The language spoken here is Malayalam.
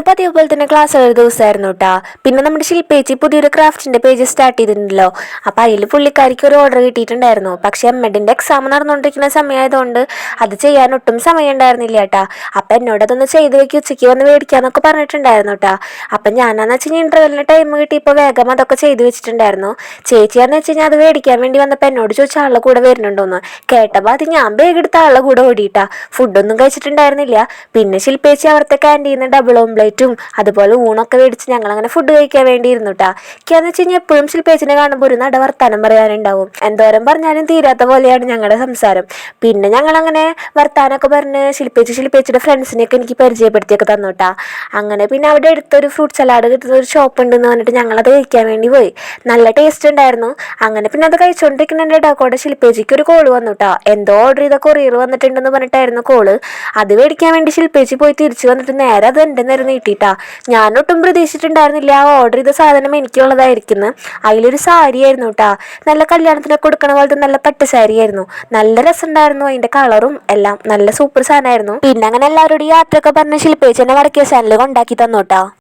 ഇന്ന് പതിവ് പോലെ തന്നെ ക്ലാസ് ഒരു ദിവസമായിരുന്നു കേട്ടാ. പിന്നെ നമ്മുടെ ശില്പേച്ചി പുതിയൊരു ക്രാഫ്റ്റിന്റെ പേജ് സ്റ്റാർട്ട് ചെയ്തിട്ടുണ്ടല്ലോ. അപ്പം അതിൽ പുള്ളിക്കാരിക്ക് ഒരു ഓർഡർ കിട്ടിയിട്ടുണ്ടായിരുന്നു. പക്ഷെ എംഎഡിന്റെ എക്സാം നടന്നുകൊണ്ടിരിക്കുന്ന സമയമായതുകൊണ്ട് അത് ചെയ്യാൻ ഒട്ടും സമയം ഉണ്ടായിരുന്നില്ല കേട്ടാ. അപ്പം എന്നോട് അതൊന്ന് ചെയ്ത് വെക്കി, ഉച്ചയ്ക്ക് വന്ന് മേടിക്കാന്നൊക്കെ പറഞ്ഞിട്ടുണ്ടായിരുന്നു കേട്ടാ. അപ്പം ഞാനാന്ന് വെച്ച് കഴിഞ്ഞാൽ ഇന്റർവെല്ലിന് ടൈം കിട്ടിയപ്പോൾ വേഗം അതൊക്കെ ചെയ്ത് വെച്ചിട്ടുണ്ടായിരുന്നു. ചേച്ചിയാന്ന് വെച്ച് കഴിഞ്ഞാൽ അത് മേടിക്കാൻ വേണ്ടി വന്നപ്പോൾ എന്നോട് ചോദിച്ച ആളുടെ കൂടെ വരുന്നുണ്ടോന്ന് കേട്ടപ്പോൾ അത് ഞാൻ ബാഗ് എടുത്ത ആളുടെ കൂടെ ഓടിയിട്ടാ. ഫുഡൊന്നും കഴിച്ചിട്ടുണ്ടായിരുന്നില്ല. പിന്നെ ശില്പേച്ചി അവിടുത്തെ ക്യാൻറ്റീന്ന് ഡബിൾ ഓംപ്ലേറ്റും അതുപോലെ ഊണൊക്കെ മേടിച്ച് ഞങ്ങളങ്ങനെ ഫുഡ് കഴിക്കാൻ വേണ്ടി ഇരുന്നു കേട്ടാ. എനിക്കാന്ന് വെച്ച് കഴിഞ്ഞാൽ എപ്പോഴും ശില്പേച്ചിനെ കാണുമ്പോൾ ഒരു നട വർത്താനം പറയാനുണ്ടാവും. എന്തോരം പറഞ്ഞാലും തീരാത്ത പോലെയാണ് ഞങ്ങളുടെ സംസാരം. പിന്നെ ഞങ്ങളങ്ങനെ വർത്താനമൊക്കെ പറഞ്ഞ് ശില്പേച്ചിയുടെ ഫ്രണ്ട്സിനെയൊക്കെ എനിക്ക് പരിചയപ്പെടുത്തിയൊക്കെ തന്നു കേട്ടാ. അങ്ങനെ പിന്നെ അവിടെ അടുത്തൊരു ഫ്രൂട്ട് സലാഡ് കിട്ടുന്ന ഒരു ഷോപ്പ് ഉണ്ടെന്ന് പറഞ്ഞിട്ട് ഞങ്ങളത് കഴിക്കാൻ വേണ്ടി പോയി. നല്ല ടേസ്റ്റ് ഉണ്ടായിരുന്നു. അങ്ങനെ പിന്നെ അത് കഴിച്ചുകൊണ്ടിരിക്കുന്നതിൻ്റെ ഇടയ്ക്കൂടെ ശില്പേച്ചിക്ക് ഒരു കോള് വന്നു കേട്ടോ. എന്തോ ഓർഡർ ചെയ്ത കൊറിയർ വന്നിട്ടുണ്ടെന്ന് പറഞ്ഞിട്ടായിരുന്നു കോള്. അത് മേടിക്കാൻ വേണ്ടി ശില്പേച്ചി പോയി തിരിച്ചു വന്നിട്ട് നേരെ അത് എൻ്റെ നേരം നീട്ടിയിട്ടാ. ഞാനൊട്ടും പ്രതീക്ഷിച്ചിട്ടുണ്ടായിരുന്നില്ല ആ ഓർഡർ ചെയ്ത സാധനം എനിക്കുള്ളതായിരിക്കുന്നു. അതിലൊരു സാരി ആയിരുന്നു കേട്ടാ. നല്ല കല്യാണത്തിനൊക്കെ കൊടുക്കണ പോലത്തെ നല്ല പട്ട് സാരി ആയിരുന്നു. നല്ല രസമുണ്ടായിരുന്നു. അതിൻ്റെ കളറും എല്ലാം നല്ല സൂപ്പർ സാധനമായിരുന്നു. പിന്നെ അങ്ങനെ എല്ലാവരോടും യാത്രയൊക്കെ പറഞ്ഞ് ശില്പേച്ചി എന്നെ വടക്കേ സ്റ്റാൻഡിൽ കൊണ്ടാക്കി തന്നു കേട്ടാ.